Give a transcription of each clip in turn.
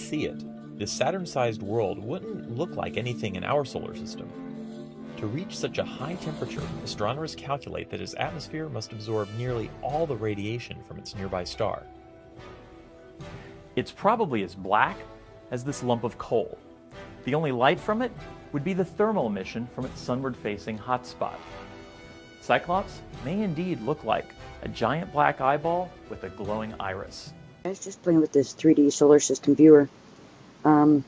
see it, this Saturn-sized world wouldn't look like anything in our solar system. To reach such a high temperature, astronomers calculate that its atmosphere must absorb nearly all the radiation from its nearby star. It's probably as black as this lump of coal. The only light from it would be the thermal emission from its sunward-facing hotspot. Cyclops may indeed look like a giant black eyeball with a glowing iris. I was just playing with this 3D solar system viewer. You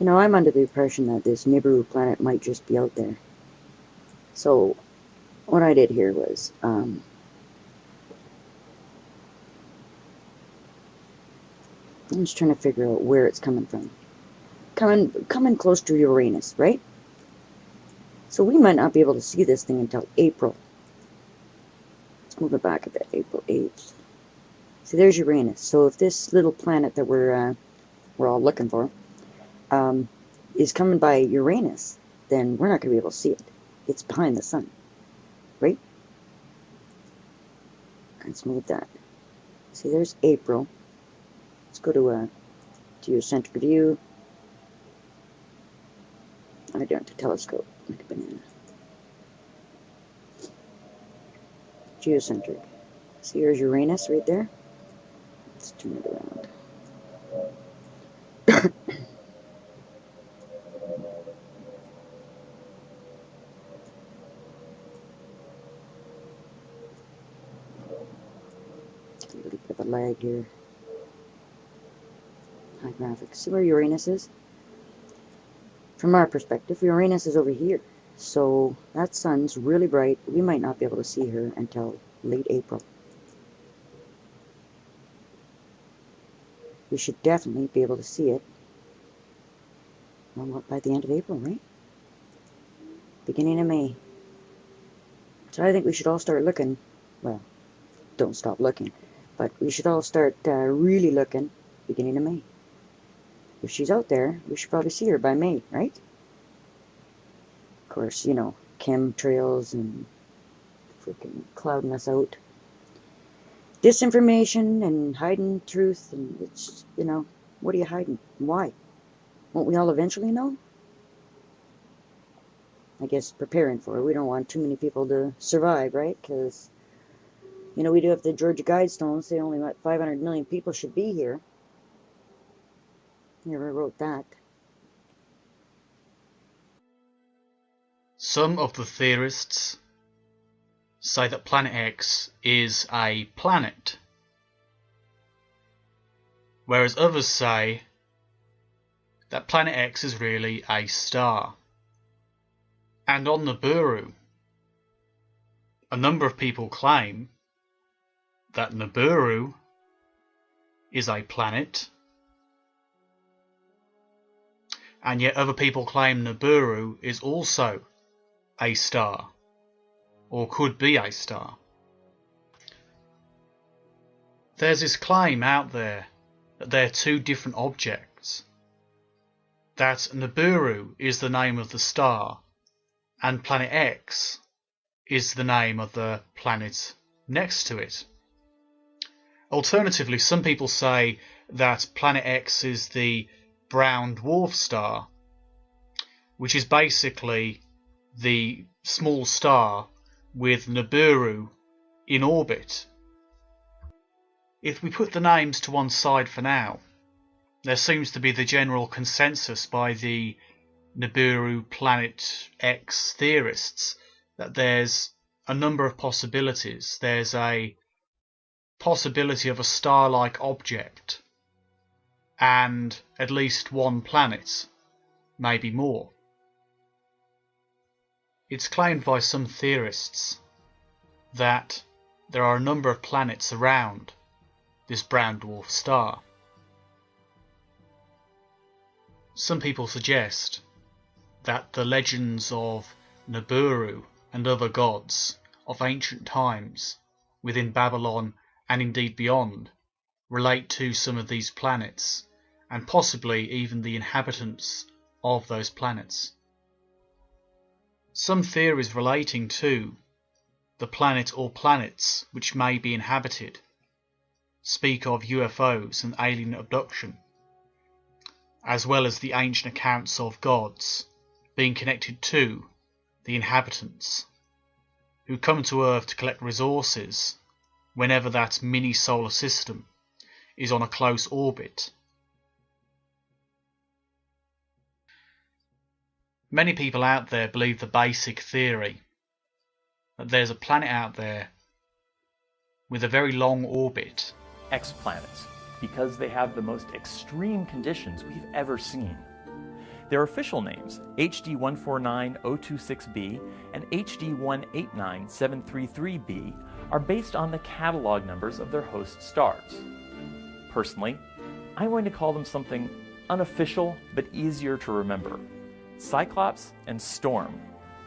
know, I'm under the impression that this Nibiru planet might just be out there. So, what I did here was, I'm just trying to figure out where it's coming from. Coming close to Uranus, right? So we might not be able to see this thing until April. Let's move it back a bit. April 8th. See, there's Uranus. So if this little planet that we're all looking for is coming by Uranus, then we're not going to be able to see it. It's behind the sun, right? Let's move that. See, there's April. Let's go to geocentric view. I don't have to telescope like a banana. Geocentric. See, here's Uranus right there. Let's turn it around. A little bit of a lag here. High graphics. See where Uranus is? From our perspective, Uranus is over here. So that sun's really bright. We might not be able to see her until late April. We should definitely be able to see it, well, by the end of April, right? Beginning of May. So I think we should all start looking. Well, don't stop looking, but we should all start really looking beginning of May. If she's out there, we should probably see her by May, right? Of course, you know, chemtrails and freaking clouding us out. Disinformation and hiding truth, and it's, you know, what are you hiding? Why? Won't we all eventually know? I guess preparing for it. We don't want too many people to survive, right? Because, you know, we do have the Georgia Guidestones say only about 500 million people should be here. Never wrote that. Some of the theorists say that Planet X is a planet, whereas others say that Planet X is really a star. And on Nibiru, a number of people claim that Nibiru is a planet, and yet other people claim Nibiru is also a star, or could be a star. There's this claim out there that they're two different objects, that Nibiru is the name of the star, and Planet X is the name of the planet next to it. Alternatively, some people say that Planet X is the brown dwarf star, which is basically the small star with Nibiru in orbit. If we put the names to one side for now, there seems to be the general consensus by the Nibiru Planet X theorists that there's a number of possibilities. There's a possibility of a star-like object and at least one planet, maybe more. It's claimed by some theorists that there are a number of planets around this brown dwarf star. Some people suggest that the legends of Nibiru and other gods of ancient times within Babylon and indeed beyond relate to some of these planets, and possibly even the inhabitants of those planets. Some theories relating to the planet or planets which may be inhabited speak of UFOs and alien abduction, as well as the ancient accounts of gods being connected to the inhabitants who come to Earth to collect resources whenever that mini solar system is on a close orbit. Many people out there believe the basic theory that there's a planet out there with a very long orbit. Exoplanets, because they have the most extreme conditions we've ever seen. Their official names, HD 149026b and HD 189733b, are based on the catalog numbers of their host stars. Personally, I'm going to call them something unofficial but easier to remember: Cyclops and Storm,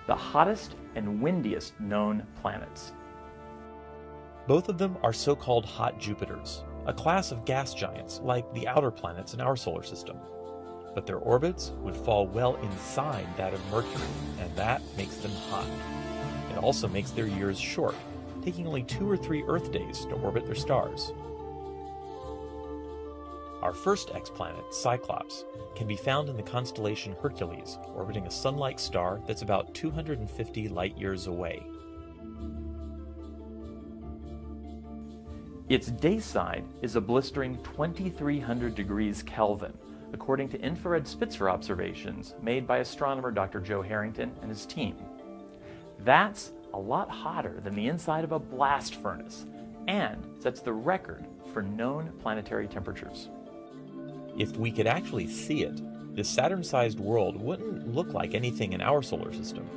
the hottest and windiest known planets. Both of them are so-called hot Jupiters, a class of gas giants like the outer planets in our solar system. But their orbits would fall well inside that of Mercury, and that makes them hot. It also makes their years short, taking only 2 or 3 Earth days to orbit their stars. Our first exoplanet, Cyclops, can be found in the constellation Hercules, orbiting a Sun-like star that's about 250 light-years away. Its day side is a blistering 2300 degrees Kelvin, according to infrared Spitzer observations made by astronomer Dr. Joe Harrington and his team. That's a lot hotter than the inside of a blast furnace, and sets the record for known planetary temperatures. If we could actually see it, this Saturn-sized world wouldn't look like anything in our solar system.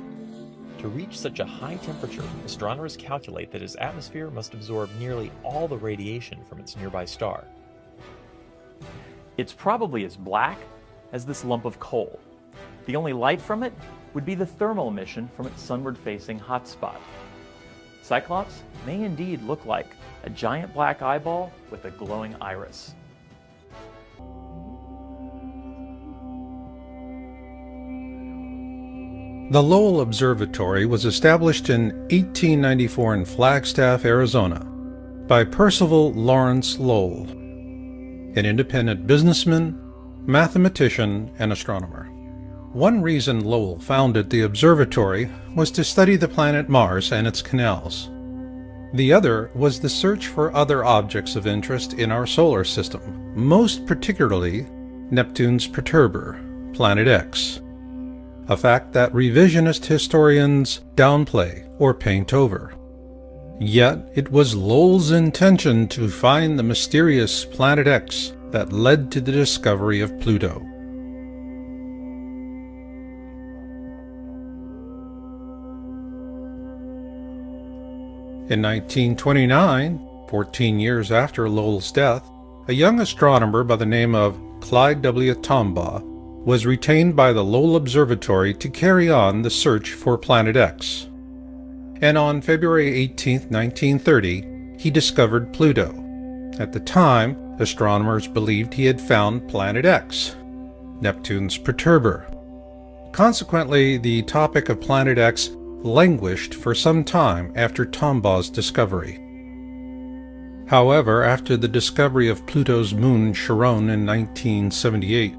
To reach such a high temperature, astronomers calculate that its atmosphere must absorb nearly all the radiation from its nearby star. It's probably as black as this lump of coal. The only light from it would be the thermal emission from its sunward-facing hotspot. Cyclops may indeed look like a giant black eyeball with a glowing iris. The Lowell Observatory was established in 1894 in Flagstaff, Arizona, by Percival Lawrence Lowell, an independent businessman, mathematician, and astronomer. One reason Lowell founded the observatory was to study the planet Mars and its canals. The other was the search for other objects of interest in our solar system, most particularly Neptune's perturber, Planet X, a fact that revisionist historians downplay or paint over. Yet it was Lowell's intention to find the mysterious Planet X that led to the discovery of Pluto. In 1929, 14 years after Lowell's death, a young astronomer by the name of Clyde W. Tombaugh was retained by the Lowell Observatory to carry on the search for Planet X. And on February 18, 1930, he discovered Pluto. At the time, astronomers believed he had found Planet X, Neptune's perturber. Consequently, the topic of Planet X languished for some time after Tombaugh's discovery. However, after the discovery of Pluto's moon Charon in 1978,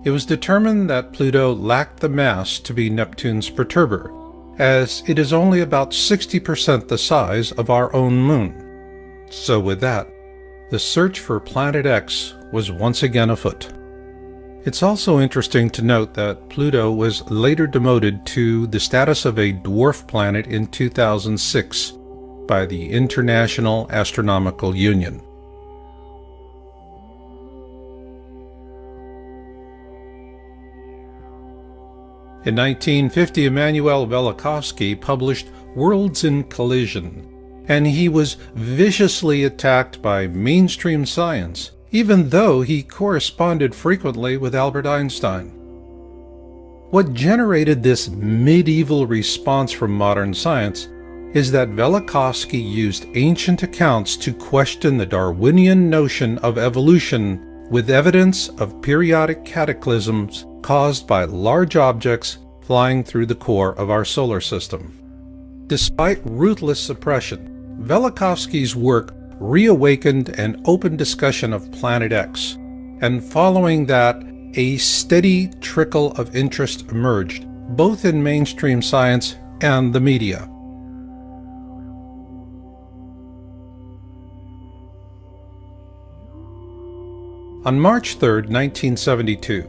it was determined that Pluto lacked the mass to be Neptune's perturber, as it is only about 60% the size of our own moon. So with that, the search for Planet X was once again afoot. It's also interesting to note that Pluto was later demoted to the status of a dwarf planet in 2006 by the International Astronomical Union. In 1950, Immanuel Velikovsky published Worlds in Collision, and he was viciously attacked by mainstream science, even though he corresponded frequently with Albert Einstein. What generated this medieval response from modern science is that Velikovsky used ancient accounts to question the Darwinian notion of evolution with evidence of periodic cataclysms caused by large objects flying through the core of our solar system. Despite ruthless suppression, Velikovsky's work reawakened an open discussion of Planet X, and following that, a steady trickle of interest emerged, both in mainstream science and the media. On March 3, 1972,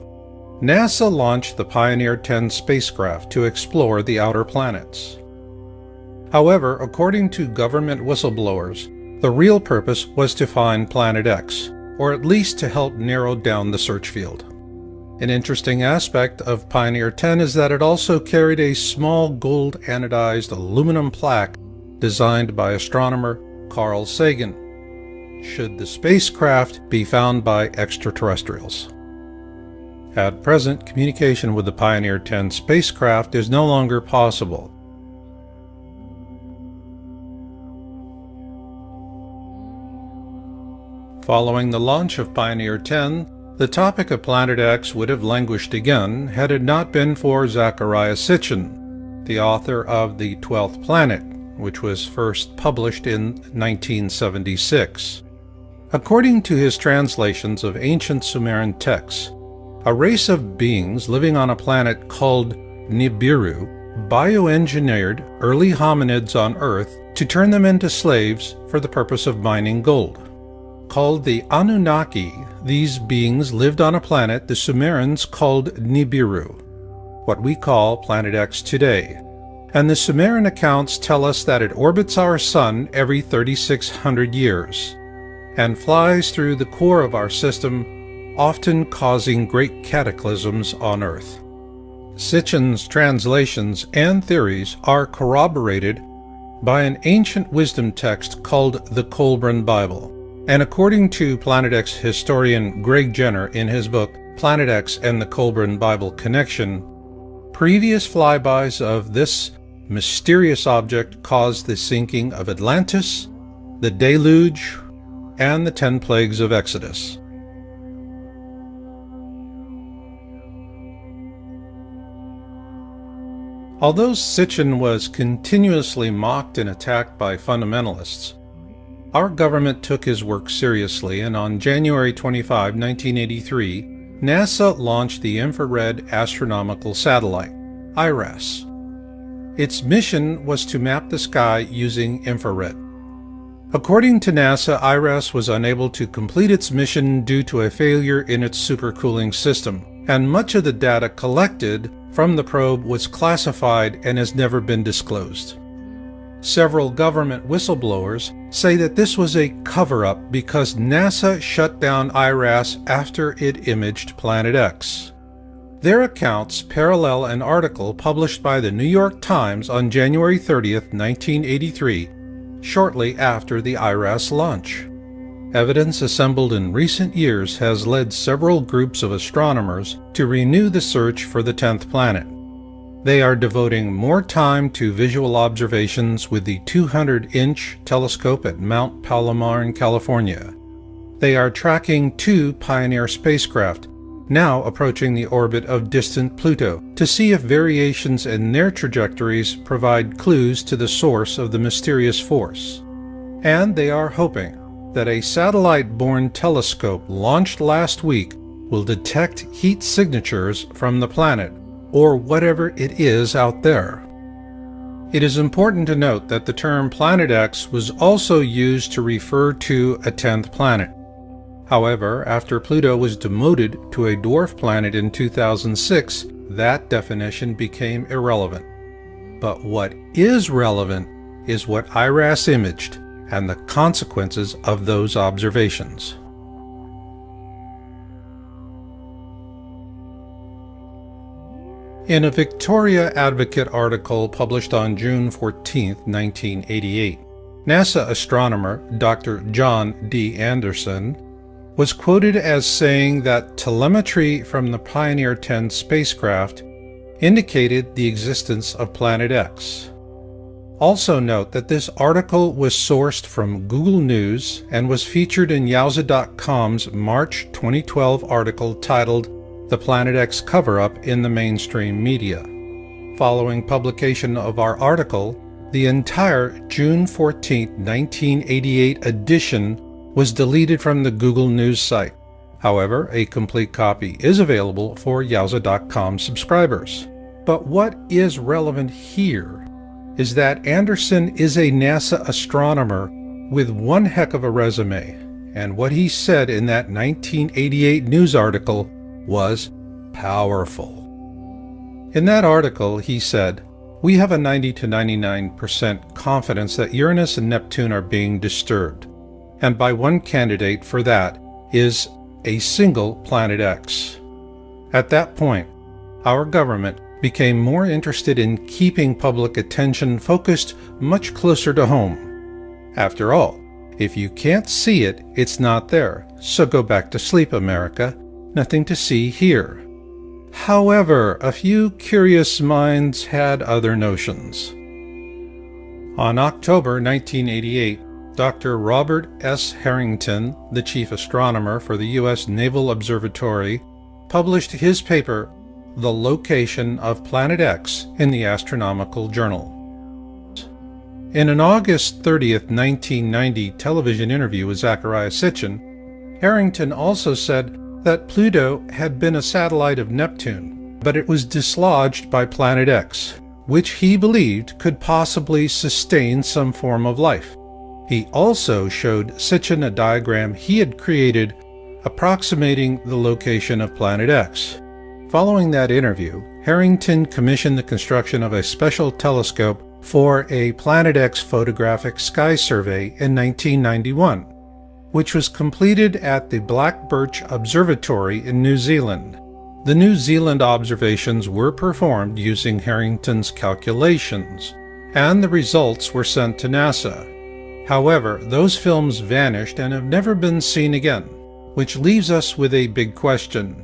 NASA launched the Pioneer 10 spacecraft to explore the outer planets. However, according to government whistleblowers, the real purpose was to find Planet X, or at least to help narrow down the search field. An interesting aspect of Pioneer 10 is that it also carried a small gold anodized aluminum plaque designed by astronomer Carl Sagan, should the spacecraft be found by extraterrestrials. At present, communication with the Pioneer 10 spacecraft is no longer possible. Following the launch of Pioneer 10, the topic of Planet X would have languished again had it not been for Zecharia Sitchin, the author of The 12th Planet, which was first published in 1976. According to his translations of ancient Sumerian texts, a race of beings living on a planet called Nibiru bioengineered early hominids on Earth to turn them into slaves for the purpose of mining gold. Called the Anunnaki, these beings lived on a planet the Sumerians called Nibiru, what we call Planet X today, and the Sumerian accounts tell us that it orbits our Sun every 3,600 years, and flies through the core of our system, often causing great cataclysms on Earth. Sitchin's translations and theories are corroborated by an ancient wisdom text called the Kolbrin Bible. And according to Planet X historian Greg Jenner in his book Planet X and the Kolbrin Bible Connection, previous flybys of this mysterious object caused the sinking of Atlantis, the deluge, and the 10 plagues of Exodus. Although Sitchin was continuously mocked and attacked by fundamentalists, our government took his work seriously, and on January 25, 1983, NASA launched the Infrared Astronomical Satellite, IRAS. Its mission was to map the sky using infrared. According to NASA, IRAS was unable to complete its mission due to a failure in its supercooling system, and much of the data collected from the probe was classified and has never been disclosed. Several government whistleblowers say that this was a cover-up because NASA shut down IRAS after it imaged Planet X. Their accounts parallel an article published by the New York Times on January 30, 1983, shortly after the IRAS launch. Evidence assembled in recent years has led several groups of astronomers to renew the search for the 10th planet. They are devoting more time to visual observations with the 200-inch telescope at Mount Palomar in California. They are tracking 2 Pioneer spacecraft, now approaching the orbit of distant Pluto, to see if variations in their trajectories provide clues to the source of the mysterious force. And they are hoping that a satellite-borne telescope launched last week will detect heat signatures from the planet, or whatever it is out there. It is important to note that the term Planet X was also used to refer to a 10th planet. However, after Pluto was demoted to a dwarf planet in 2006, that definition became irrelevant. But what is relevant is what IRAS imaged and the consequences of those observations. In a Victoria Advocate article published on June 14, 1988, NASA astronomer Dr. John D. Anderson was quoted as saying that telemetry from the Pioneer 10 spacecraft indicated the existence of Planet X. Also note that this article was sourced from Google News and was featured in Yowza.com's March 2012 article titled The Planet X Cover-Up in the Mainstream Media. Following publication of our article, The entire June 14, 1988 edition was deleted from the Google News site. However, a complete copy is available for Yowza.com subscribers. But what is relevant here is that Anderson is a NASA astronomer with one heck of a resume, and what he said in that 1988 news article was powerful. In that article, he said, "We have a 90 to 99% confidence that Uranus and Neptune are being disturbed, and by one candidate for that is a single Planet X." At that point, our government became more interested in keeping public attention focused much closer to home. After all, if you can't see it, it's not there, so go back to sleep, America. Nothing to see here. However, a few curious minds had other notions. On October 1988, Dr. Robert S. Harrington, the chief astronomer for the U.S. Naval Observatory, published his paper, The Location of Planet X, in the Astronomical Journal. In an August 30th, 1990 television interview with Zecharia Sitchin, Harrington also said that Pluto had been a satellite of Neptune, but it was dislodged by Planet X, which he believed could possibly sustain some form of life. He also showed Sitchin a diagram he had created approximating the location of Planet X. Following that interview, Harrington commissioned the construction of a special telescope for a Planet X photographic sky survey in 1991, which was completed at the Black Birch Observatory in New Zealand. The New Zealand observations were performed using Harrington's calculations, and the results were sent to NASA. However, those films vanished and have never been seen again, which leaves us with a big question.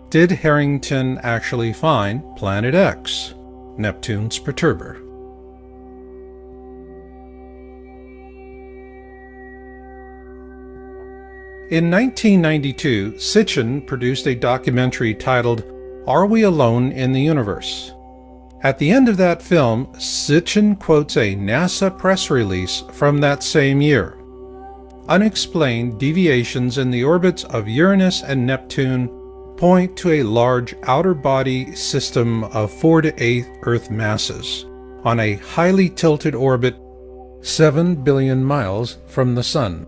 Did Harrington actually find Planet X, Neptune's perturber? In 1992, Sitchin produced a documentary titled Are We Alone in the Universe? At the end of that film, Sitchin quotes a NASA press release from that same year. Unexplained deviations in the orbits of Uranus and Neptune point to a large outer body system of 4 to 8 Earth masses on a highly tilted orbit 7 billion miles from the Sun.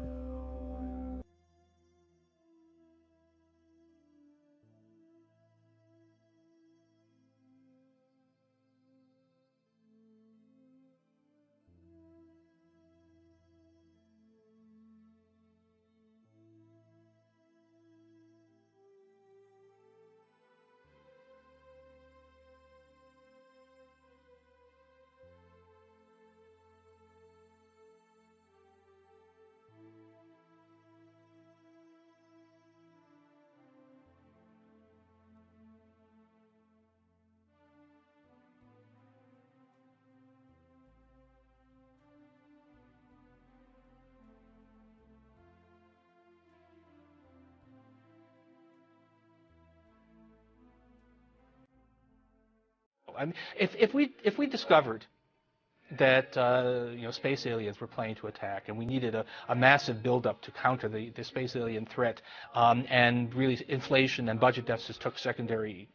I mean, if we discovered that space aliens were planning to attack, and we needed a massive buildup to counter the space alien threat, and really inflation and budget deficits took secondary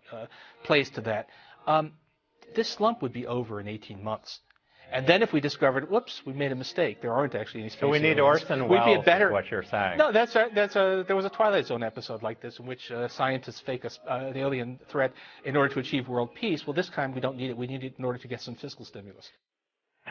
place to that, this slump would be over in 18 months. And then if we discovered, whoops, we made a mistake, there aren't actually any space aliens. So we need Orson Welles, is what you're saying. No, there was a Twilight Zone episode like this in which scientists fake an alien threat in order to achieve world peace. Well, this time we don't need it. We need it in order to get some fiscal stimulus.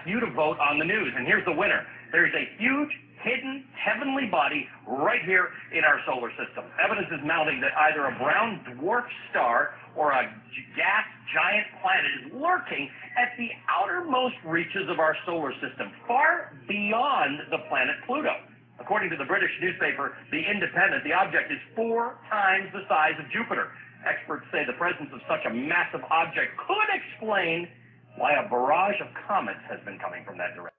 You to vote on the news, and here's the winner. There's a huge, hidden, heavenly body right here in our solar system. Evidence is mounting that either a brown dwarf star or a gas giant planet is lurking at the outermost reaches of our solar system, far beyond the planet Pluto. According to the British newspaper The Independent, the object is 4 times the size of Jupiter. Experts say the presence of such a massive object could explain why a barrage of comets has been coming from that direction.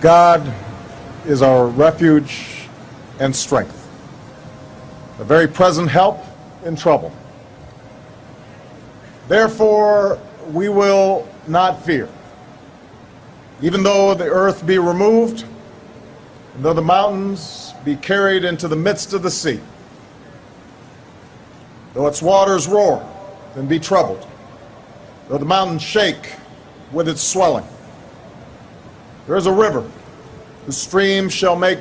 God is our refuge and strength, a very present help in trouble. Therefore, we will not fear, even though the earth be removed, and though the mountains be carried into the midst of the sea, though its waters roar and be troubled, though the mountains shake with its swelling. There is a river whose streams shall make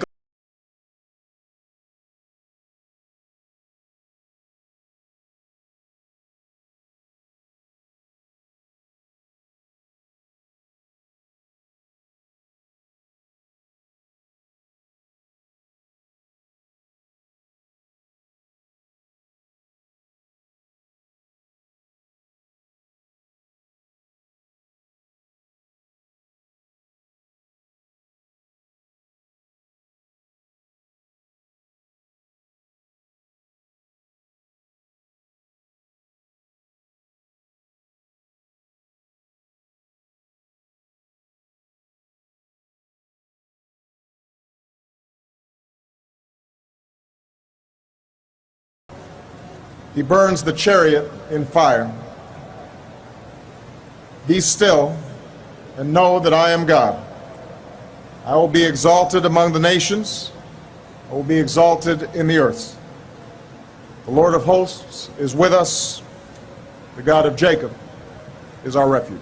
He burns the chariot in fire. Be still and know that I am God. I will be exalted among the nations. I will be exalted in the earth. The Lord of hosts is with us. The God of Jacob is our refuge.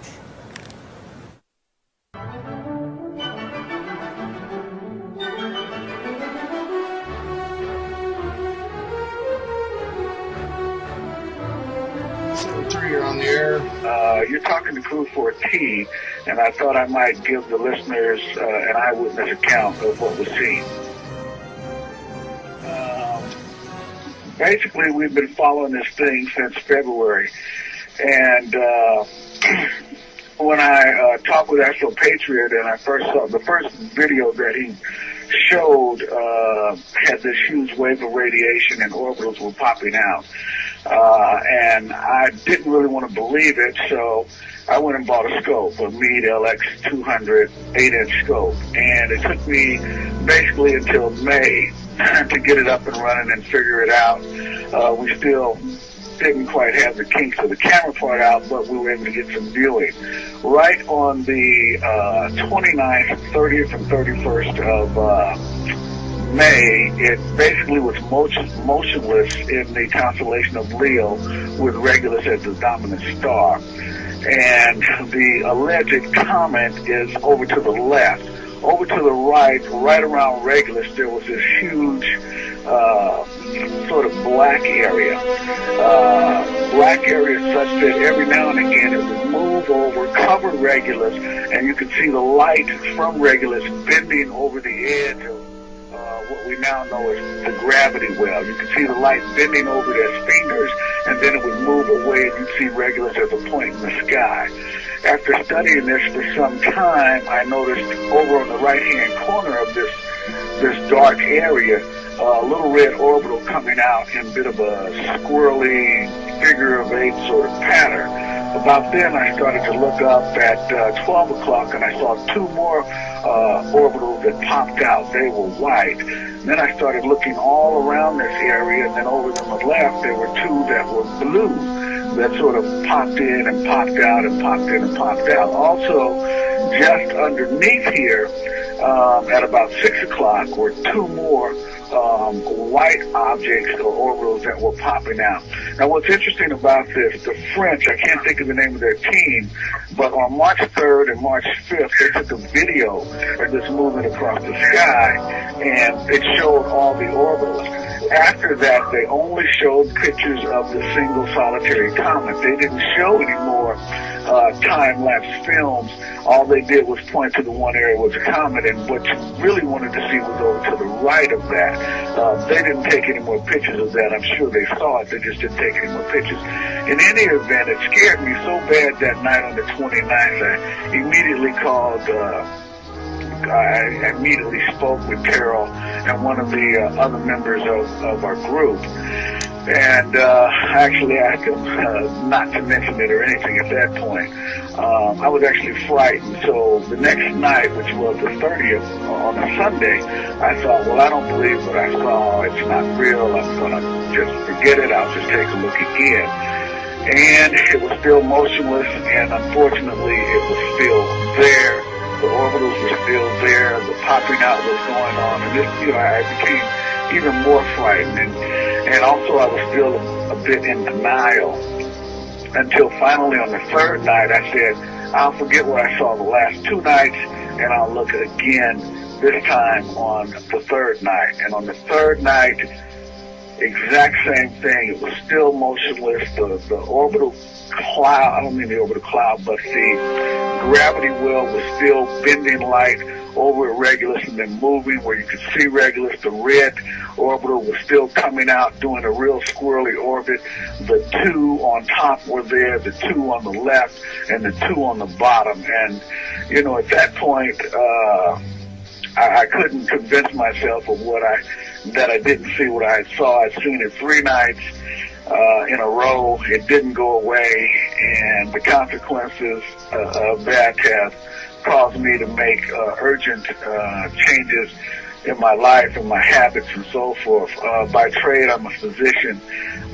You're on the air. You're talking to Crew 14, and I thought I might give the listeners an eyewitness account of what was seen. Basically, we've been following this thing since February, and when I talked with Astro Patriot and I first saw the first video that he showed had this huge wave of radiation and orbitals were popping out. And I didn't really want to believe it, so I went and bought a scope, a Meade LX200 8-inch scope. And it took me basically until May to get it up and running and figure it out. We still didn't quite have the kinks of the camera part out, but we were able to get some viewing. Right on the 29th, 30th, and 31st of May, it basically was motionless in the constellation of Leo, with Regulus as the dominant star. And the alleged comet is over to the left. Over to the right, right around Regulus, there was this huge sort of black area. Black area such that every now and again it would move over, cover Regulus, and you could see the light from Regulus bending over the edge of what we now know as the gravity well. You could see the light bending over their fingers, and then it would move away, and you'd see Regulus as a point in the sky. After studying this for some time, I noticed over on the right-hand corner of this dark area, a little red orbital coming out in a bit of a squirrely figure-of-8 sort of pattern. About then, I started to look up at 12 o'clock, and I saw two more orbitals that popped out. They were white. And then I started looking all around this area, and then over to the left, there were two that were blue that sort of popped in and popped out and popped in and popped out. Also, just underneath here, at about 6 o'clock, were two more white objects or orbitals that were popping out. Now, what's interesting about this, the French, I can't think of the name of their team, but on March 3rd and March 5th, they took a video of this movement across the sky, and it showed all the orbitals. After that, they only showed pictures of the single solitary comet. They didn't show any more time-lapse films. All they did was point to the one area was a comet, and what you really wanted to see was over to the right of that. They didn't take any more pictures of that. I'm sure they saw it. They just didn't take any more pictures. In any event, it scared me so bad that night on the 29th, I immediately called I immediately spoke with Carol and one of the other members of our group. And actually, I had to, not to mention it or anything at that point. I was actually frightened. So the next night, which was the 30th, on a Sunday, I thought, well, I don't believe what I saw. It's not real. I'm going to just forget it. I'll just take a look again. And it was still motionless, and unfortunately, it was still there. The orbitals were still there. The popping out was going on. And this, I became even more frightened. And also, I was still a bit in denial until finally on the third night, I said, I'll forget what I saw the last 2 nights, and I'll look again, this time on the third night. And on the third night, exact same thing. It was still motionless. The orbital cloud, I don't mean the orbital cloud, but the gravity well was still bending light over at Regulus and then moving where you could see Regulus. The red orbital was still coming out, doing a real squirrely orbit. The 2 on top were there, the 2 on the left, and the 2 on the bottom. And, at that point, I couldn't convince myself of that I didn't see what I saw. I'd seen it 3 nights in a row. It didn't go away, and the consequences of that have caused me to make urgent changes in my life and my habits and so forth. By trade, I'm a physician /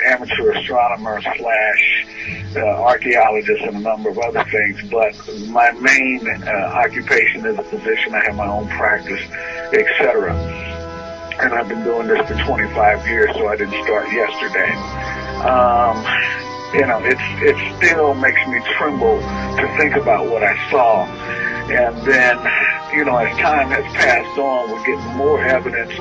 amateur astronomer / archaeologist and a number of other things, but my main occupation is a physician. I have my own practice, etc. And I've been doing this for 25 years, so I didn't start yesterday. It still makes me tremble to think about what I saw. And then, as time has passed on, we're getting more evidence.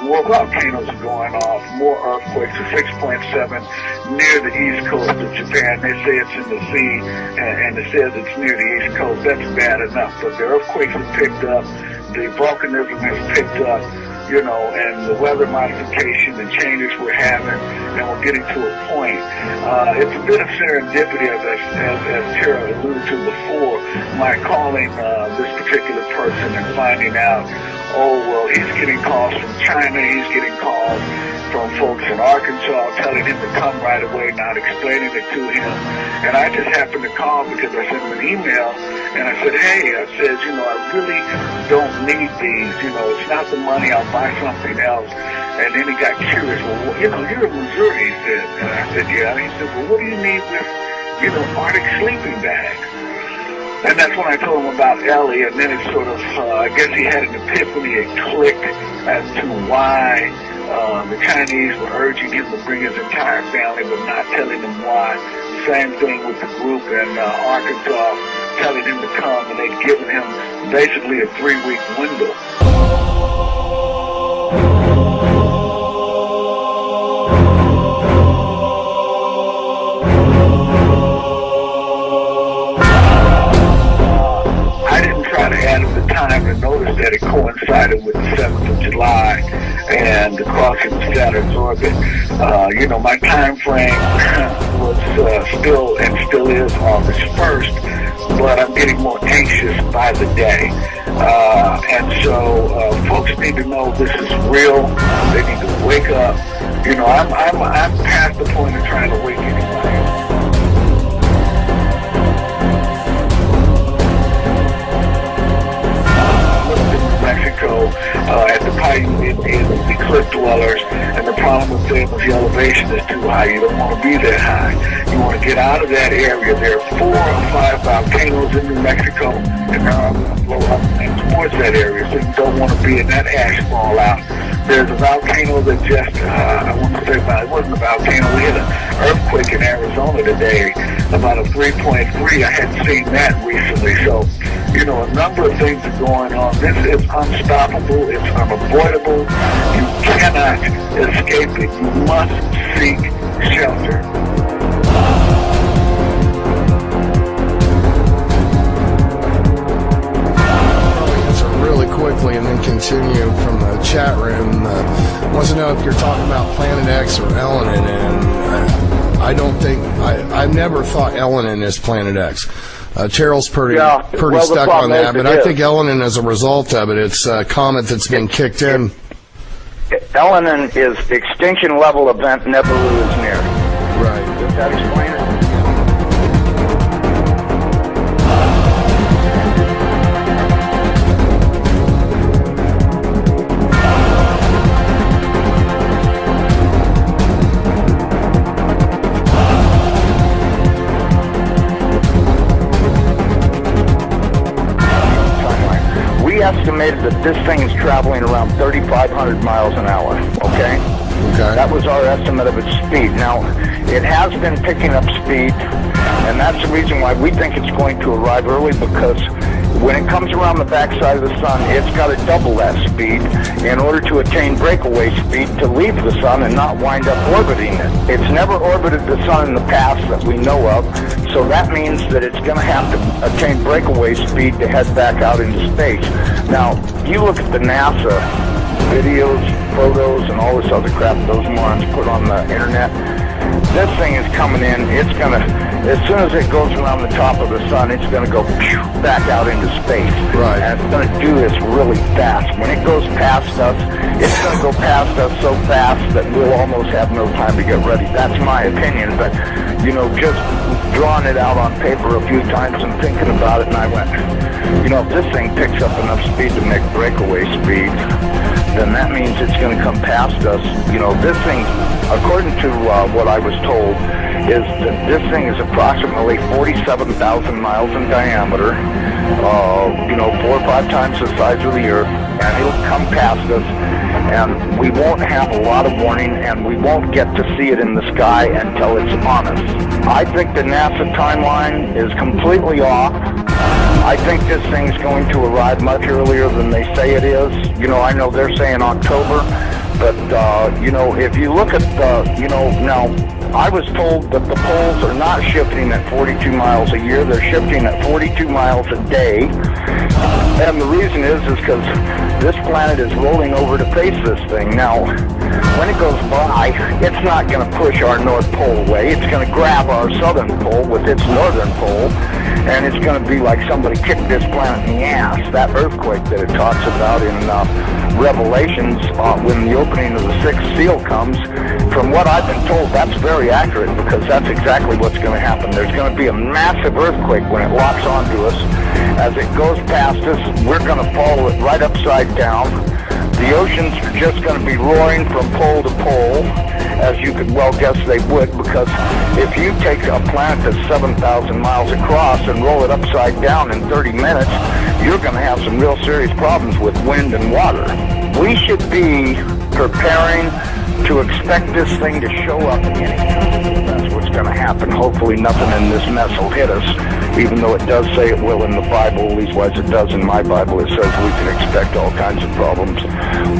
More volcanoes are going off, more earthquakes. A 6.7 near the east coast of Japan. They say it's in the sea, and it says it's near the east coast. That's bad enough. But the earthquakes have picked up, the volcanism has picked up, and the weather modification and changes we're having, and we're getting to a point. It's a bit of serendipity, as Tara alluded to before, my calling this particular person and finding out, he's getting calls from China, he's getting calls from folks in Arkansas telling him to come right away, not explaining it to him. And I just happened to call because I sent him an email, and I said, hey, I really don't need these. It's not the money, I'll buy something else. And then he got curious, well, you're in Missouri, he said. And I said, yeah. And he said, well, what do you need with, Arctic sleeping bags? And that's when I told him about Ellie, and then it sort of, I guess he had an epiphany, it clicked as to why the Chinese were urging him to bring his entire family, but not telling him why. Same thing with the group in Arkansas, telling him to come, and they'd given him basically a 3-week window. Time to notice that it coincided with the 7th of July and the crossing of Saturn's orbit. My time frame was still is August 1st, but I'm getting more anxious by the day. And so folks need to know this is real. They need to wake up. I'm past the point of trying to wake anybody up. Mexico, at the Paiute Indians, the cliff dwellers, and the problem with them is the elevation is too high. You don't want to be that high. You want to get out of that area. There are 4 or 5 volcanoes in New Mexico, and now I'm going to blow up towards that area, so you don't want to be in that ash fallout. There's a volcano that just, I want to say about, it wasn't a volcano, we had an earthquake in Arizona today, about a 3.3. I hadn't seen that recently, so, a number of things are going on. This is unstoppable, it's unavoidable. You cannot escape it. You must seek shelter. Really quickly and then continue from the chat room. Wants to know if you're talking about Planet X or Elenin, and I don't think I've never thought Elenin is Planet X. Terrell's pretty stuck on that, but I think Elenin, as a result of it, it's a comet that's been kicked in. Elenin is extinction level event, Nibiru is near. Right. Does that explain it? We estimated that this thing is traveling around 3,500 miles an hour, okay? Okay. That was our estimate of its speed. Now, it has been picking up speed, and that's the reason why we think it's going to arrive early, because when it comes around the backside of the sun, it's got to double that speed in order to attain breakaway speed to leave the sun and not wind up orbiting it. It's never orbited the sun in the past that we know of, so that means that it's going to have to attain breakaway speed to head back out into space. Now, you look at the NASA videos, photos, and all this other crap those morons put on the internet. This thing is coming in. It's going to, as soon as it goes around the top of the sun, it's going to go back out into space. Right. And it's going to do this really fast. When it goes past us, it's going to go past us so fast that we'll almost have no time to get ready. That's my opinion, but, you know, just drawing it out on paper a few times and thinking about it, and I went, you know, if this thing picks up enough speed to make breakaway speed, then that means it's going to come past us. You know, this thing, according to what I was told, is that this thing is approximately 47,000 miles in diameter, you know, 4 or 5 times the size of the Earth, and it'll come past us, and we won't have a lot of warning, and we won't get to see it in the sky until it's on us. I think the NASA timeline is completely off. I think this thing's going to arrive much earlier than they say it is. You know, I know they're saying October, but, you know, if you look at the, you know, now, I was told that the poles are not shifting at 42 miles a year. They're shifting at 42 miles a day. And the reason is because this planet is rolling over to face this thing. Now, when it goes by, it's not going to push our North Pole away. It's going to grab our southern pole with its northern pole, and it's going to be like somebody kicked this planet in the ass. That earthquake that it talks about in Revelations, when the opening of the sixth seal comes, from what I've been told, that's very accurate, because that's exactly what's going to happen. There's going to be a massive earthquake when it locks onto us. As it goes past us, we're going to follow it right upside down. The oceans are just going to be roaring from pole to pole, as you could well guess they would, because if you take a planet that's 7,000 miles across and roll it upside down in 30 minutes, you're going to have some real serious problems with wind and water. We should be preparing to expect this thing to show up anytime. That's what's going to happen. Hopefully nothing in this mess will hit us, even though it does say it will in the Bible. Leastwise it does in my Bible. It says we can expect all kinds of problems.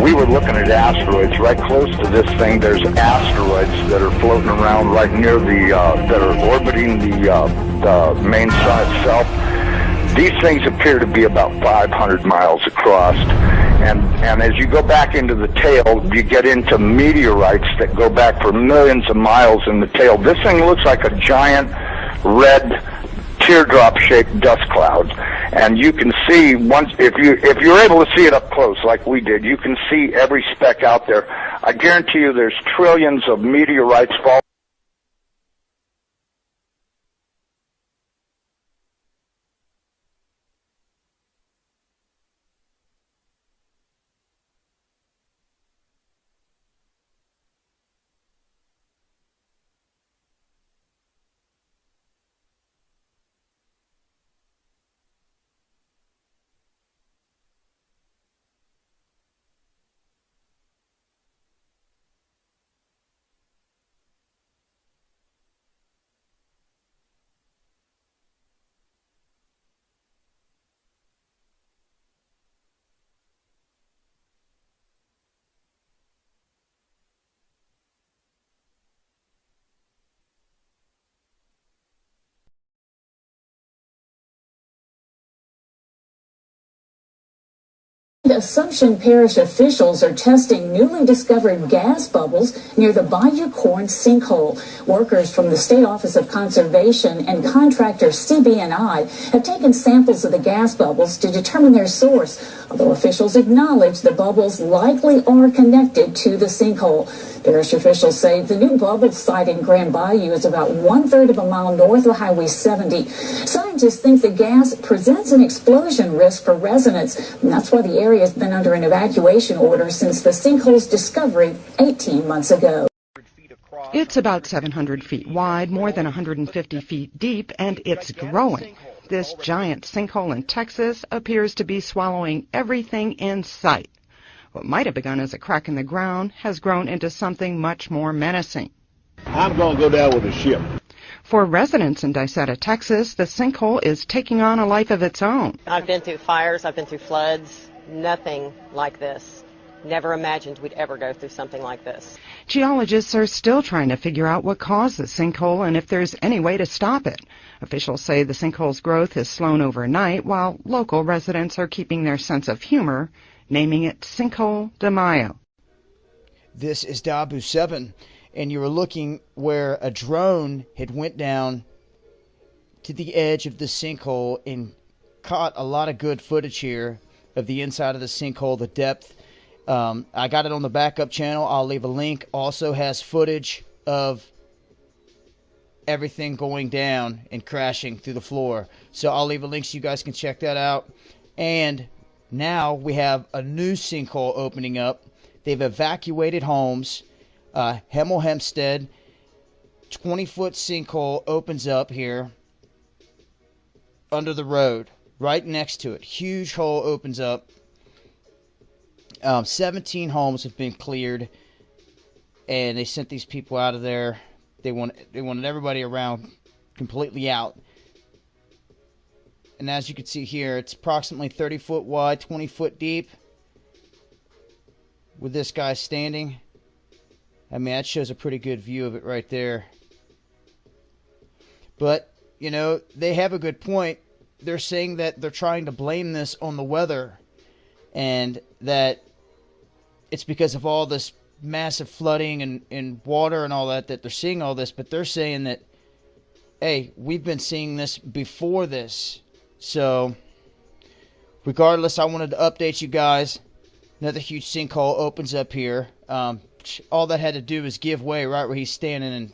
We were looking at asteroids right close to this thing. There's asteroids that are floating around right near the, that are orbiting the main sun itself. These things appear to be about 500 miles across. And as you go back into the tail, you get into meteorites that go back for millions of miles in the tail. This thing looks like a giant red teardrop-shaped dust cloud. And you can see, once if you're able to see it up close like we did, you can see every speck out there. I guarantee you there's trillions of meteorites falling. Assumption Parish officials are testing newly discovered gas bubbles near the Bayou Corn sinkhole. Workers from the State Office of Conservation and contractor CB&I have taken samples of the gas bubbles to determine their source, although officials acknowledge the bubbles likely are connected to the sinkhole. Parish officials say the new bubble site in Grand Bayou is about 1/3 of a mile north of Highway 70. Scientists think the gas presents an explosion risk for residents, and that's why the area has been under an evacuation order since the sinkhole's discovery 18 months ago. It's about 700 feet wide, more than 150 feet deep, and it's growing. This giant sinkhole in Texas appears to be swallowing everything in sight. What might have begun as a crack in the ground has grown into something much more menacing. I'm going to go down with a ship. For residents in Dicetta, Texas, the sinkhole is taking on a life of its own. I've been through fires, I've been through floods, nothing like this. Never imagined we'd ever go through something like this. Geologists are still trying to figure out what caused the sinkhole and if there's any way to stop it. Officials say the sinkhole's growth has slowed overnight, while local residents are keeping their sense of humor, naming it Sinkhole de Mayo. This is Dabu 7, and you were looking where a drone had went down to the edge of the sinkhole and caught a lot of good footage here of the inside of the sinkhole, the depth. I got it on the backup channel. I'll leave a link. Also has footage of everything going down and crashing through the floor. So I'll leave a link so you guys can check that out. And now we have a new sinkhole opening up. They've evacuated homes. Hemel Hempstead, 20-foot sinkhole opens up here under the road, right next to it. Huge hole opens up. 17 homes have been cleared, and they sent these people out of there. They wanted everybody around completely out. And as you can see here, it's approximately 30 foot wide, 20 foot deep. With this guy standing, I mean, that shows a pretty good view of it right there. But, you know, they have a good point. They're saying that they're trying to blame this on the weather, and that it's because of all this massive flooding and water and all that they're seeing all this. But they're saying that, hey, we've been seeing this before this. So, regardless, I wanted to update you guys. Another huge sinkhole opens up here. All that had to do is give way right where he's standing, and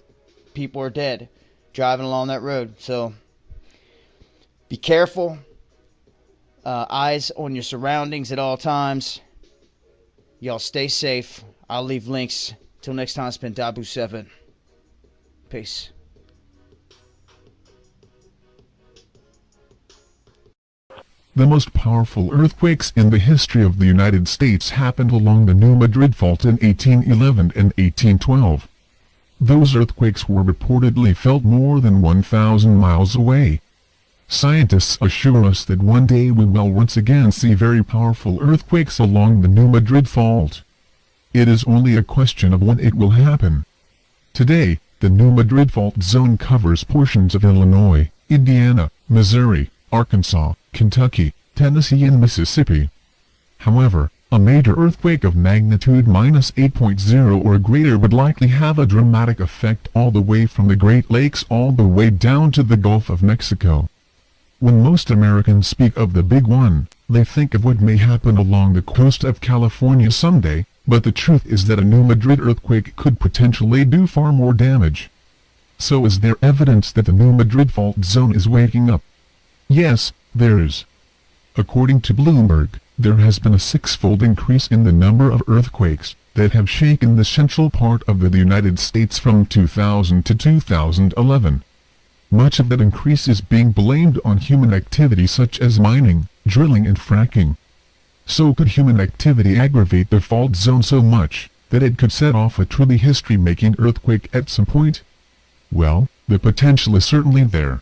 people are dead driving along that road. So, be careful. Eyes on your surroundings at all times. Y'all stay safe. I'll leave links. Till next time, it's been Dabu 7. Peace. The most powerful earthquakes in the history of the United States happened along the New Madrid Fault in 1811 and 1812. Those earthquakes were reportedly felt more than 1,000 miles away. Scientists assure us that one day we will once again see very powerful earthquakes along the New Madrid Fault. It is only a question of when it will happen. Today, the New Madrid Fault zone covers portions of Illinois, Indiana, Missouri, Arkansas, Kentucky, Tennessee and Mississippi. However, a major earthquake of magnitude -8.0 or greater would likely have a dramatic effect all the way from the Great Lakes all the way down to the Gulf of Mexico. When most Americans speak of the big one, they think of what may happen along the coast of California someday, but the truth is that a New Madrid earthquake could potentially do far more damage. So is there evidence that the New Madrid Fault zone is waking up? Yes, there is. According to Bloomberg, there has been a six-fold increase in the number of earthquakes that have shaken the central part of the United States from 2000 to 2011. Much of that increase is being blamed on human activity such as mining, drilling and fracking. So could human activity aggravate the fault zone so much that it could set off a truly history-making earthquake at some point? Well, the potential is certainly there.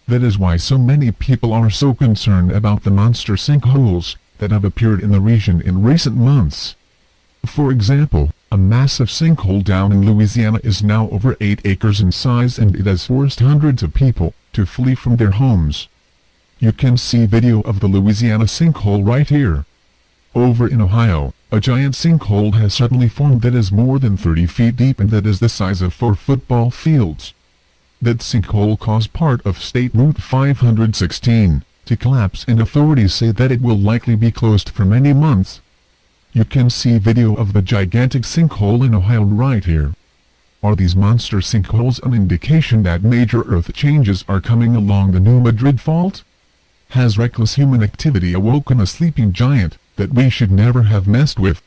That is why so many people are so concerned about the monster sinkholes that have appeared in the region in recent months. For example, a massive sinkhole down in Louisiana is now over 8 acres in size, and it has forced hundreds of people to flee from their homes. You can see video of the Louisiana sinkhole right here. Over in Ohio, a giant sinkhole has suddenly formed that is more than 30 feet deep and that is the size of 4 football fields. That sinkhole caused part of State Route 516 to collapse, and authorities say that it will likely be closed for many months. You can see video of the gigantic sinkhole in Ohio right here. Are these monster sinkholes an indication that major earth changes are coming along the New Madrid Fault? Has reckless human activity awoken a sleeping giant that we should never have messed with?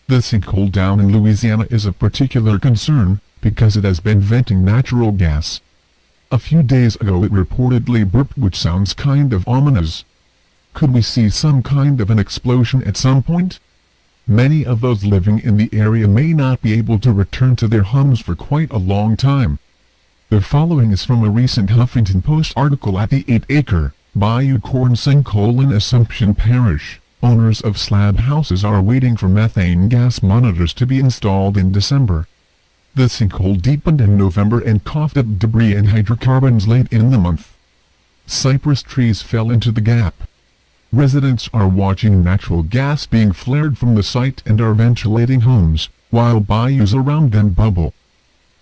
The sinkhole down in Louisiana is a particular concern, because it has been venting natural gas. A few days ago it reportedly burped, which sounds kind of ominous. Could we see some kind of an explosion at some point? Many of those living in the area may not be able to return to their homes for quite a long time. The following is from a recent Huffington Post article at the 8-acre Bayou Corn sinkhole in Assumption Parish. Owners of slab houses are waiting for methane gas monitors to be installed in December. The sinkhole deepened in November and coughed up debris and hydrocarbons late in the month. Cypress trees fell into the gap. Residents are watching natural gas being flared from the site and are ventilating homes, while bayous around them bubble.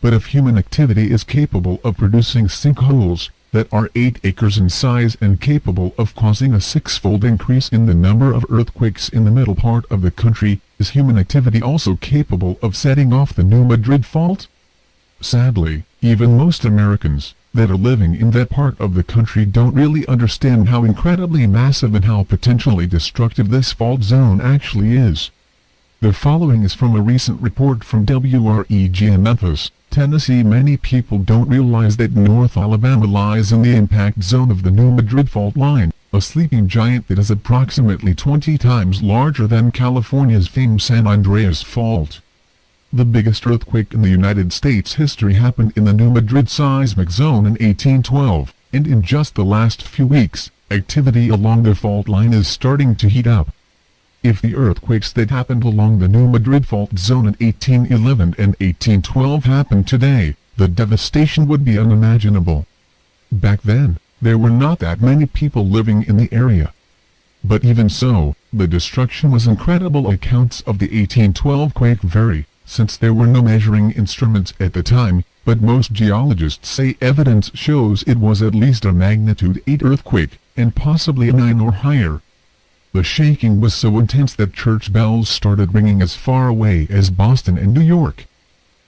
But if human activity is capable of producing sinkholes that are 8 acres in size and capable of causing a 6-fold increase in the number of earthquakes in the middle part of the country, is human activity also capable of setting off the New Madrid Fault? Sadly, even most Americans that are living in that part of the country don't really understand how incredibly massive and how potentially destructive this fault zone actually is. The following is from a recent report from WREG in Memphis, Tennessee. Many people don't realize that North Alabama lies in the impact zone of the New Madrid Fault line, a sleeping giant that is approximately 20 times larger than California's famed San Andreas Fault. The biggest earthquake in the United States history happened in the New Madrid seismic zone in 1812, and in just the last few weeks, activity along the fault line is starting to heat up. If the earthquakes that happened along the New Madrid Fault zone in 1811 and 1812 happened today, the devastation would be unimaginable. Back then, there were not that many people living in the area. But even so, the destruction was incredible. Accounts of the 1812 quake vary, since there were no measuring instruments at the time, but most geologists say evidence shows it was at least a magnitude 8 earthquake, and possibly a 9 or higher. The shaking was so intense that church bells started ringing as far away as Boston and New York.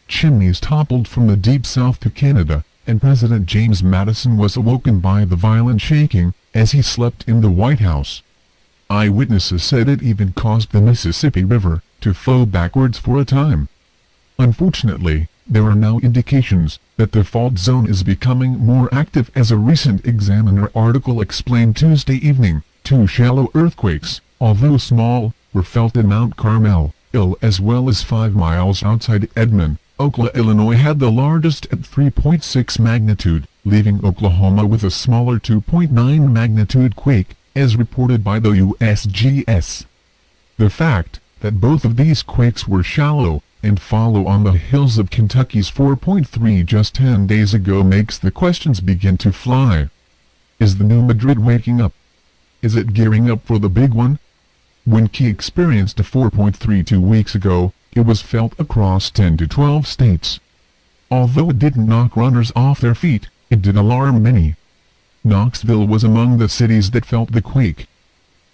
Chimneys toppled from the deep south to Canada, and President James Madison was awoken by the violent shaking as he slept in the White House. Eyewitnesses said it even caused the Mississippi River to flow backwards for a time. Unfortunately, there are now indications that the fault zone is becoming more active, as a recent Examiner article explained Tuesday evening. 2 shallow earthquakes, although small, were felt in Mount Carmel, as well as 5 miles outside Edmond, Oklahoma. Illinois had the largest at 3.6 magnitude, leaving Oklahoma with a smaller 2.9 magnitude quake, as reported by the USGS. The fact that both of these quakes were shallow and follow on the heels of Kentucky's 4.3 just 10 days ago makes the questions begin to fly. Is the New Madrid waking up? Is it gearing up for the big one? When Key experienced a 4.3 2 weeks ago, it was felt across 10 to 12 states. Although it didn't knock runners off their feet, it did alarm many. Knoxville was among the cities that felt the quake.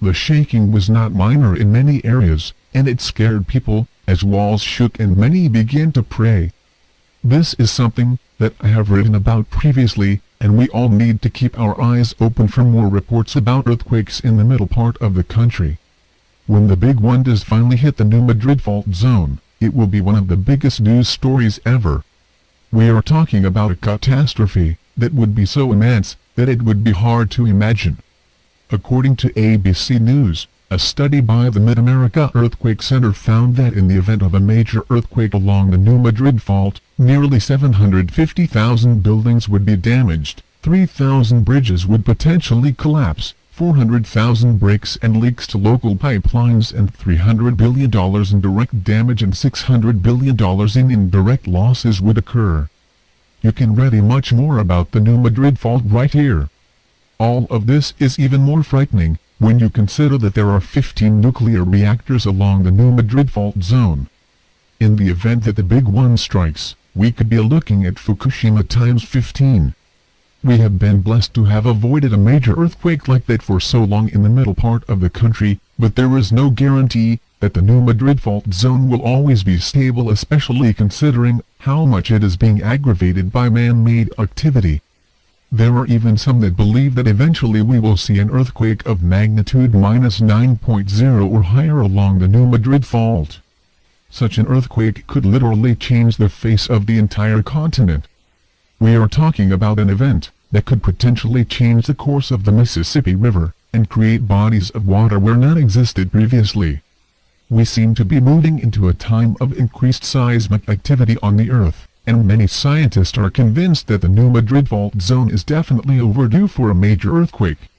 The shaking was not minor in many areas, and it scared people, as walls shook and many began to pray. This is something that I have written about previously, and we all need to keep our eyes open for more reports about earthquakes in the middle part of the country. When the big one does finally hit the New Madrid Fault zone, it will be one of the biggest news stories ever. We are talking about a catastrophe that would be so immense that it would be hard to imagine. According to ABC News, a study by the Mid-America Earthquake Center found that in the event of a major earthquake along the New Madrid Fault, nearly 750,000 buildings would be damaged, 3,000 bridges would potentially collapse, 400,000 breaks and leaks to local pipelines, and $300 billion in direct damage and $600 billion in indirect losses would occur. You can read much more about the New Madrid Fault right here. All of this is even more frightening when you consider that there are 15 nuclear reactors along the New Madrid fault zone. In the event that the big one strikes, we could be looking at Fukushima times 15. We have been blessed to have avoided a major earthquake like that for so long in the middle part of the country, but there is no guarantee that the New Madrid fault zone will always be stable, especially considering how much it is being aggravated by man-made activity. There are even some that believe that eventually we will see an earthquake of magnitude -9.0 or higher along the New Madrid fault. Such an earthquake could literally change the face of the entire continent. We are talking about an event that could potentially change the course of the Mississippi River and create bodies of water where none existed previously. We seem to be moving into a time of increased seismic activity on the Earth, and many scientists are convinced that the New Madrid fault zone is definitely overdue for a major earthquake.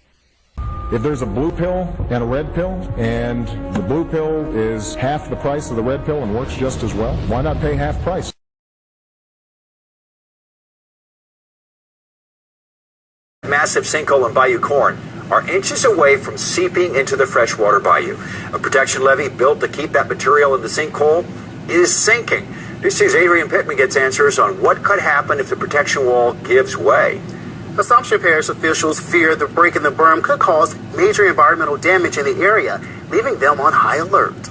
If there's a blue pill and a red pill, and the blue pill is half the price of the red pill and works just as well, why not pay half price? Massive sinkhole in Bayou Corn are inches away from seeping into the freshwater bayou. A protection levee built to keep that material in the sinkhole is sinking. News 2's Adrian Pittman gets answers on what could happen if the protection wall gives way. Assumption Parish officials fear the break in the berm could cause major environmental damage in the area, leaving them on high alert.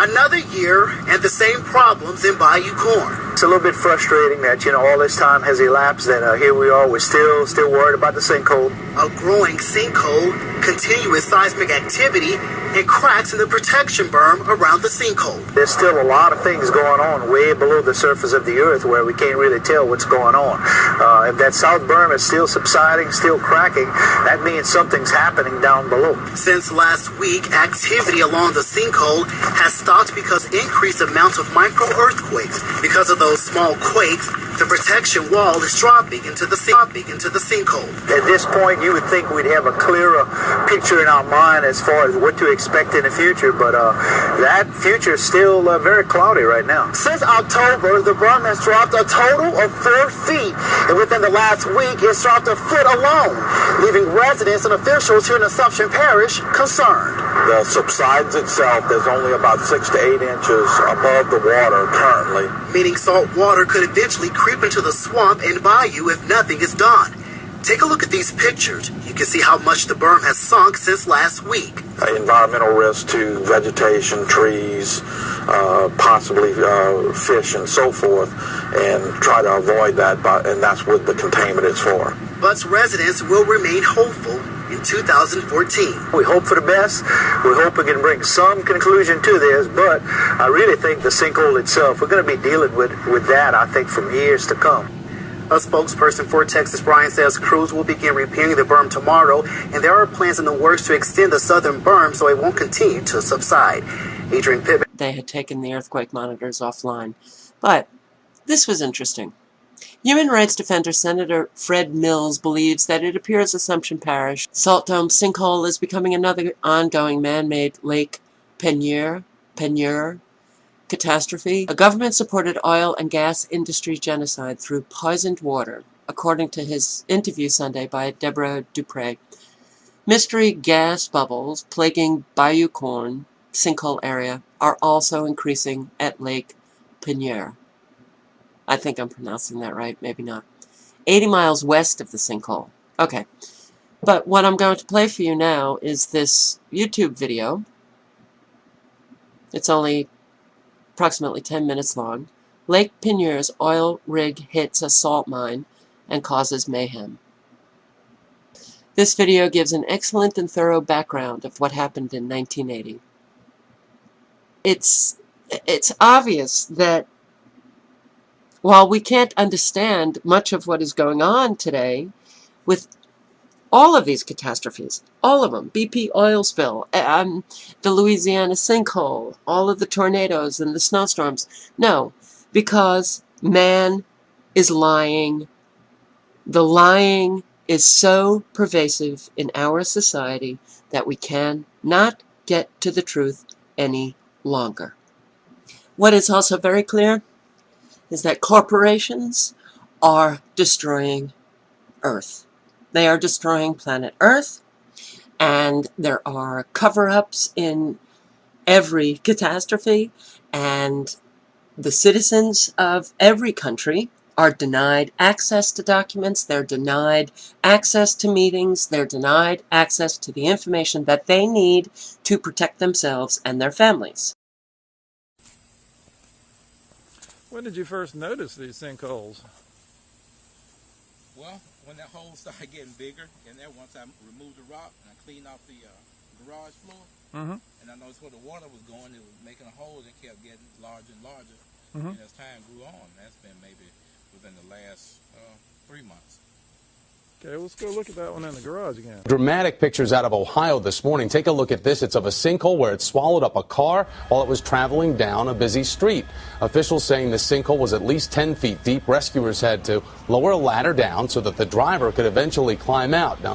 Another year and the same problems in Bayou Corn. It's a little bit frustrating that, all this time has elapsed and here we are, we're still worried about the sinkhole. A growing sinkhole, continuous seismic activity, and cracks in the protection berm around the sinkhole. There's still a lot of things going on way below the surface of the earth where we can't really tell what's going on. If that south berm is still subsiding, still cracking, that means something's happening down below. Since last week, activity along the sinkhole has stopped because increased amounts of micro-earthquakes. Because of those small quakes, the protection wall is dropping into the sinkhole. At this point, you would think we'd have a clearer picture in our mind as far as what to expect in the future, but that future is still very cloudy right now. Since October, the berm has dropped a total of 4 feet, and within the last week, it's dropped a foot alone, leaving residents and officials here in Assumption Parish concerned. The subsidence itself is only about 6 to 8 inches above the water currently, meaning salt water could eventually creep into the swamp and bayou if nothing is done. Take a look at these pictures. You can see how much the berm has sunk since last week. environmental risk to vegetation, trees, possibly fish and so forth, and try to avoid that, and that's what the containment is for. But residents will remain hopeful in 2014. We hope for the best. We hope we can bring some conclusion to this, but I really think the sinkhole itself, we're going to be dealing with that, I think, for years to come. A spokesperson for Texas Bryan says crews will begin repairing the berm tomorrow, and there are plans in the works to extend the southern berm so it won't continue to subside. Adrian Pittman. They had taken the earthquake monitors offline. But this was interesting. Human rights defender Senator Fred Mills believes that it appears Assumption Parish Salt Dome sinkhole is becoming another ongoing man-made Lake Peigneur catastrophe, a government-supported oil and gas industry genocide through poisoned water, according to his interview Sunday by Deborah Dupre. Mystery gas bubbles plaguing Bayou Corn sinkhole area are also increasing at Lake Peigneur. I think I'm pronouncing that right, maybe not. 80 miles west of the sinkhole. Okay, but what I'm going to play for you now is this YouTube video. It's only approximately 10 minutes long. Lake Peigneur's oil rig hits a salt mine and causes mayhem. This video gives an excellent and thorough background of what happened in 1980. It's obvious that while we can't understand much of what is going on today with all of these catastrophes, all of them, BP oil spill, the Louisiana sinkhole, all of the tornadoes and the snowstorms, no, because man is lying. The lying is so pervasive in our society that we cannot get to the truth any longer. What is also very clear is that corporations are destroying Earth. They are destroying planet Earth, and there are cover-ups in every catastrophe, and the citizens of every country are denied access to documents, they're denied access to meetings, they're denied access to the information that they need to protect themselves and their families. When did you first notice these sinkholes? Well, when that hole started getting bigger in there, once I removed the rock and I cleaned off the garage floor, and I noticed where the water was going, it was making a hole and kept getting larger and larger. And as time grew on, that's been maybe within the last 3 months. Okay, let's go look at that one in the garage again. Dramatic pictures out of Ohio this morning. Take a look at this. It's of a sinkhole where it swallowed up a car while it was traveling down a busy street. Officials saying the sinkhole was at least 10 feet deep. Rescuers had to lower a ladder down so that the driver could eventually climb out. Now,